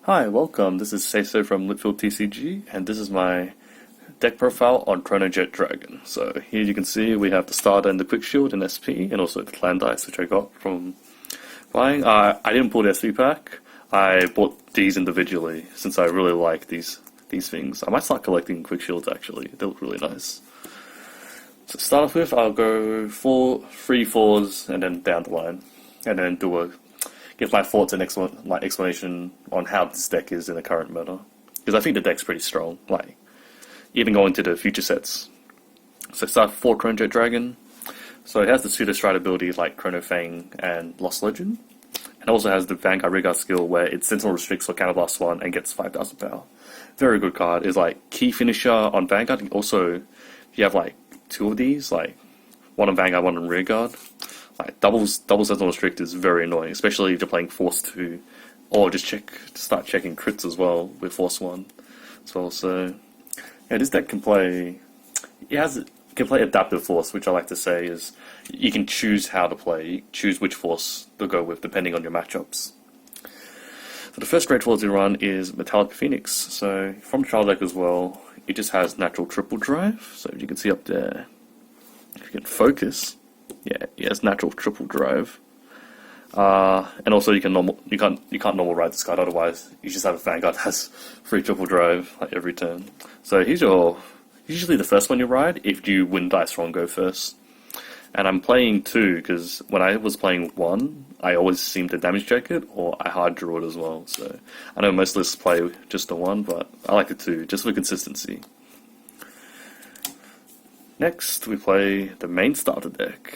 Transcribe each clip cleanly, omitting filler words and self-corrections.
Hi, welcome. This is Seiso from Litfield TCG, and this is my deck profile on Chronojet Dragon. So here you can see we have the starter and the quick shield in SP, and also the clan dice which I got from buying. I didn't pull the SP pack. I bought these individually since I really like these things. I might start collecting quick shields actually. They look really nice. So to start off with, I'll go 3 4s and then down the line, and then give my thoughts and explanation on how this deck is in the current meta. Because I think the deck's pretty strong, even going to the future sets. So start 4 Chronojet Dragon. So it has the pseudo stride ability like Chrono Fang and Lost Legend. And also has the Vanguard Rigard skill where it Sentinel restricts or counterblast 1 and gets 5,000 power. Very good card. It's like key finisher on Vanguard. Also, if you have like 2 of these, like one on Vanguard, one on Rearguard, double Sentinel restrict is very annoying, especially if you're playing Force 2, or just start checking crits as well with Force 1 as well. So yeah, this deck can play adaptive Force, which I like to say is you can choose how to play, you choose which Force to go with depending on your matchups. So the first great Force you run is Metallic Phoenix. So from trial deck as well, it just has natural triple drive. So if you can see up there, if you can focus. Yeah, it has natural triple drive, and also you can't normal ride this card. Otherwise, you just have a Vanguard that has free triple drive every turn. So here's usually the first one you ride if you win dice roll, go first. And I'm playing 2 because when I was playing 1, I always seem to damage check it or I hard draw it as well. So I know most lists play just the 1, but I like the 2 just for consistency. Next, we play the main starter deck.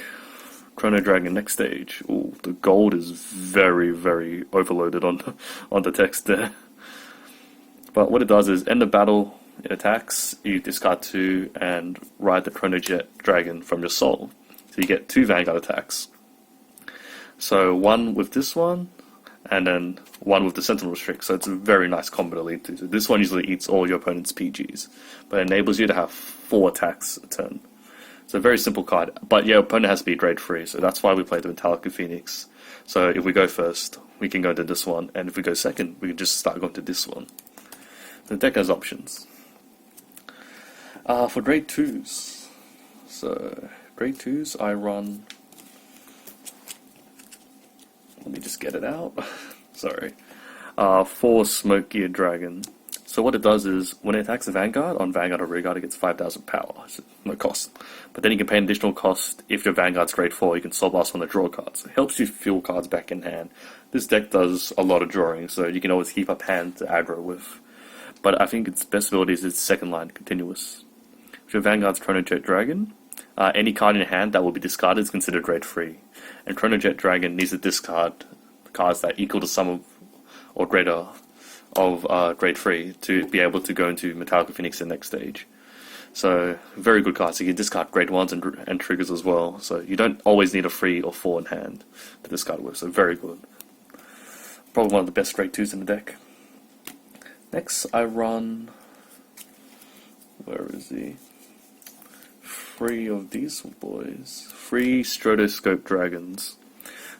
Chrono Dragon next stage. Ooh, the gold is very, very overloaded on the text there. But what it does is, end of battle, it attacks, you discard 2 and ride the Chronojet Dragon from your soul. So you get 2 Vanguard attacks. So 1 with this one, and then 1 with the Sentinel Restrict. So it's a very nice combo to lead to. So this one usually eats all your opponent's PGs, but enables you to have 4 attacks a turn. So a very simple card, but your opponent has to be grade 3, so that's why we play the Metallic Phoenix. So if we go first, we can go to this one, and if we go second, we can just start going to this one. The deck has options. For grade 2s, so grade 2s I run, let me just get it out, sorry, 4 Smoke Gear Dragon. So what it does is, when it attacks a Vanguard, on Vanguard or Rearguard, it gets 5,000 power, so no cost. But then you can pay an additional cost if your Vanguard's grade 4, you can Soul Blast on the draw cards. It helps you fuel cards back in hand. This deck does a lot of drawing, so you can always keep up hand to aggro with. But I think its best ability is its second line, Continuous. If your Vanguard's Chronojet Dragon, any card in your hand that will be discarded is considered grade 3. And Chronojet Dragon needs to discard cards that equal the sum of, or greater, of grade 3 to be able to go into Metallic Phoenix in the next stage. So very good cards. You can discard grade 1s and triggers as well. So you don't always need a 3 or 4 in hand to discard with. So very good. Probably one of the best grade 2s in the deck. Next I run, where is he? 3 of these boys. 3 Strotoscope Dragons.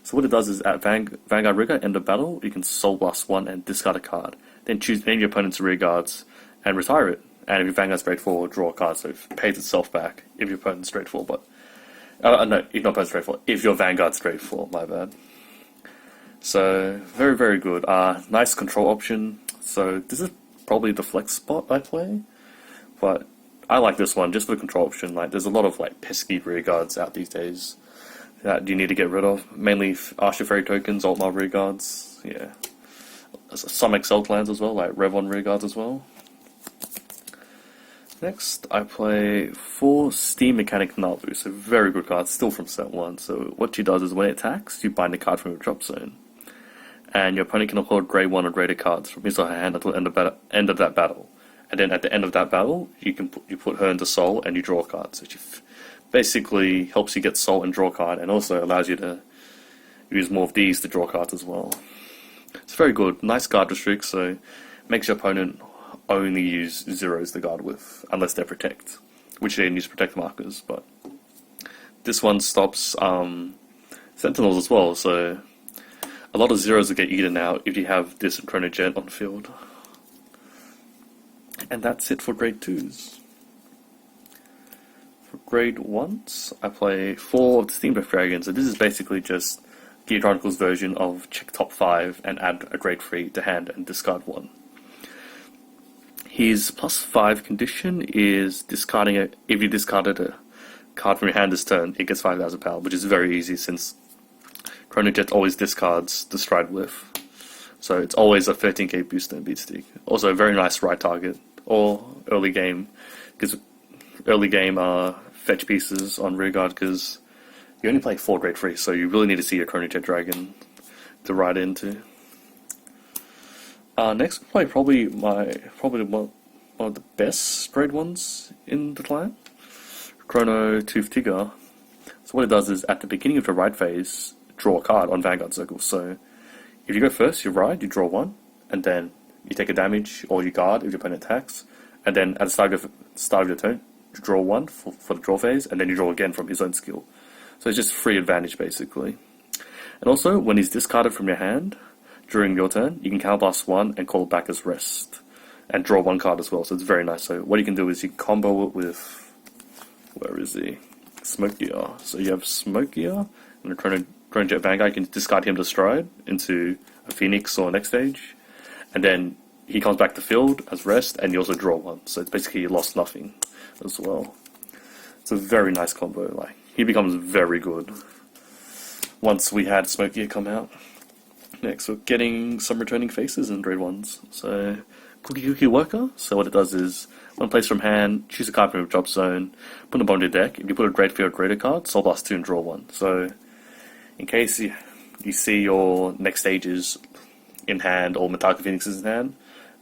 So what it does is, at Vanguard Rigger, end of battle, you can Soul Blast 1 and discard a card. Then choose any of your opponent's Rearguards and retire it. And if your Vanguard's grade 4, draw a card, so it pays itself back if your opponent's grade 4. But no, if not opponent's grade 4, if your Vanguard's grade 4, my bad. So very, very good. Nice control option. So this is probably the flex spot I play, but I like this one just for the control option. There's a lot of pesky Rearguards out these days that you need to get rid of. Mainly Archer Fairy tokens, Altmar Rearguards, yeah. Some Excel clans as well, like Revon Rearguards as well. Next, I play 4 Steam Mechanic Navu, so very good card, still from set 1. So what she does is, when it attacks, you bind a card from your drop zone. And your opponent can upload grade 1 or greater cards from his or her hand until the end of that battle. And then at the end of that battle, you put her into Soul and you draw a card. So she basically helps you get Soul and draw a card, and also allows you to use more of these to draw cards as well. It's very good. Nice guard restrict, so makes your opponent only use 0s to guard with, unless they're protect, which they use protect markers. But this one stops Sentinels as well, so A lot of zeros will get eaten out if you have this Chronojet on field. And that's it for grade 2s. For grade 1s, I play 4 of the Steam Death Dragons, and this is basically just Gear Chronicles version of check top 5 and add a grade 3 to hand and discard 1. His +5 condition is discarding it. If you discarded a card from your hand this turn, it gets 5,000 power, which is very easy since Chronojet always discards the Stride Whiff. So it's always a 13k booster and beat stick. Also a very nice right target, or early game, because early game fetch pieces on rearguard, because you only play 4 grade 3, so you really need to see a Chronojet Dragon to ride into. Next, we'll play probably one of the best grade 1s in the clan, Chrono Tooth Tigger. So what it does is, at the beginning of your ride phase, draw a card on Vanguard Circle. So if you go first, you ride, you draw 1, and then you take a damage, or you guard if your opponent attacks, and then at the start of your turn, you draw 1 for the draw phase, and then you draw again from his own skill. So it's just free advantage, basically. And also, when he's discarded from your hand, during your turn, you can counterblast 1 and call it back as rest, and draw 1 card as well, so it's very nice. So what you can do is you combo it with, where is he? Smokier. So you have Smokier, and the Chronojet Vanguard, you can discard him to Stride into a Phoenix or next stage, and then he comes back to field as rest, and you also draw 1. So it's basically you lost nothing as well. It's a very nice combo. Like, he becomes very good once we had Smokier come out. Next, we're getting some returning faces in grade 1s. So, Cookie Worker. So what it does is, when placed from hand, choose a card from your drop zone, put them on your deck. If you put a grade 3 or greater card, Soul Blast 2 and draw 1. So, in case you see your next stages in hand, or Metallica Phoenixes in hand,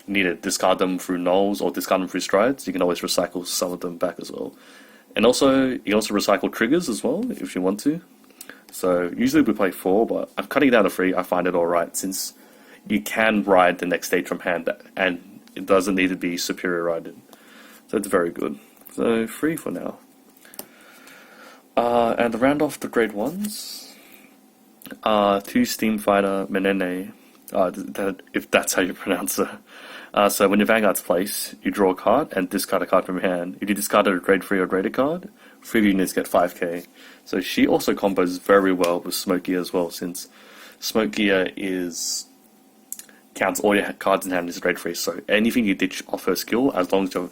you need to discard them through nulls or discard them through strides. You can always recycle some of them back as well. And also, you can also recycle triggers as well, if you want to. So usually we play 4, but I'm cutting it down to 3. I find it alright, since you can ride the next stage from hand, and it doesn't need to be superior rided. So it's very good. So 3 for now. And to round off the grade 1s, 2 Steam Fighter Menene, if that's how you pronounce it. So when your Vanguard's placed, you draw a card and discard a card from your hand. If you discarded a grade 3 or greater card, 3 units get 5k. So she also combos very well with Smokier as well, since Smokier counts all your cards in hand as grade 3. So anything you ditch off her skill, as long as your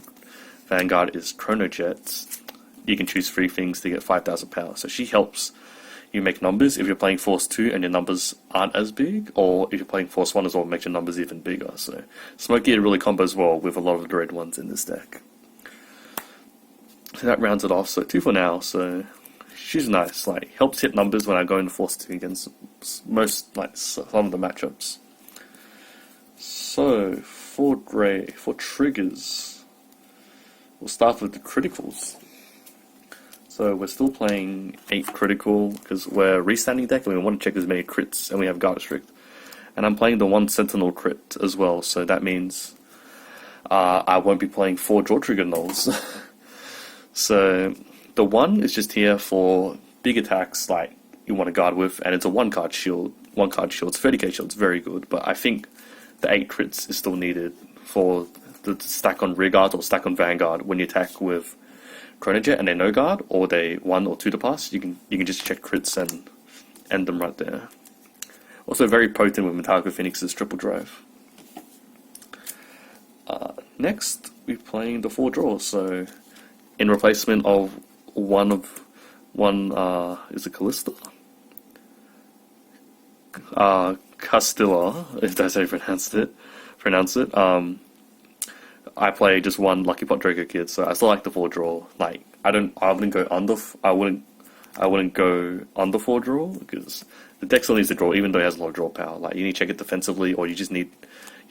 Vanguard is Chronojet, you can choose 3 things to get 5,000 power. So she helps you make numbers if you're playing Force 2 and your numbers aren't as big, or if you're playing Force 1 as well, makes your numbers even bigger. So Smokier really combos well with a lot of the grade 1s in this deck. So that rounds it off. So 2 for now. So she's nice. Like, helps hit numbers when I go into Force 2 against some of the matchups. So for triggers, we'll start with the criticals. So we're still playing 8 critical because we're restanding deck and we want to check as many crits, and we have Guard Restrict. And I'm playing the 1 Sentinel crit as well, so that means I won't be playing 4 draw trigger nulls. So the 1 is just here for big attacks like you want to guard with, and it's a 1 card shield. 1 card shield, it's 30k shield, it's very good, but I think the 8 crits is still needed for the stack on rearguard or stack on Vanguard when you attack with Chronojet and they no guard, or they 1 or 2 to pass. You can just check crits and end them right there. Also very potent with Metallica Phoenix's triple drive. Next, we're playing the 4 draws. So in replacement of one is it Callista? Castilla, if that's how you pronounce it. I play just 1 Lucky Pot Draco Kid, so I still like the 4 draw. Like, I wouldn't go under 4 draw, because the deck still needs to draw, even though it has a lot of draw power. Like, you need to check it defensively, or you just need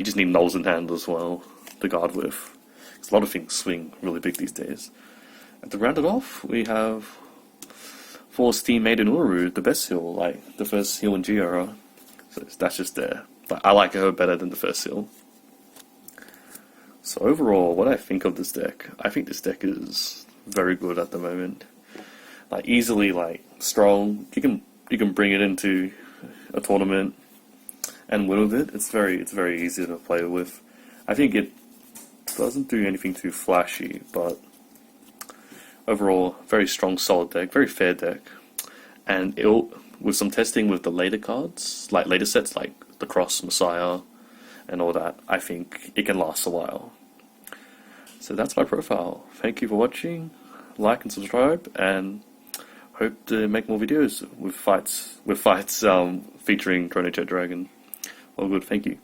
nulls in hand as well to guard with. Because a lot of things swing really big these days. And to round it off, we have 4 Steam Maiden Uru, the best heal, like the first heal in G era. So that's just there. But I like her better than the first heal. So overall, what I think of this deck, I think this deck is very good at the moment. Like, easily, like, strong. You can bring it into a tournament. And with it, it's very easy to play with. I think it doesn't do anything too flashy, but overall, very strong, solid deck, very fair deck. And with some testing with the later cards, like later sets like the Cross Messiah and all that, I think it can last a while. So that's my profile. Thank you for watching. Like and subscribe, and hope to make more videos with fights featuring Chronojet Dragon. All good, thank you.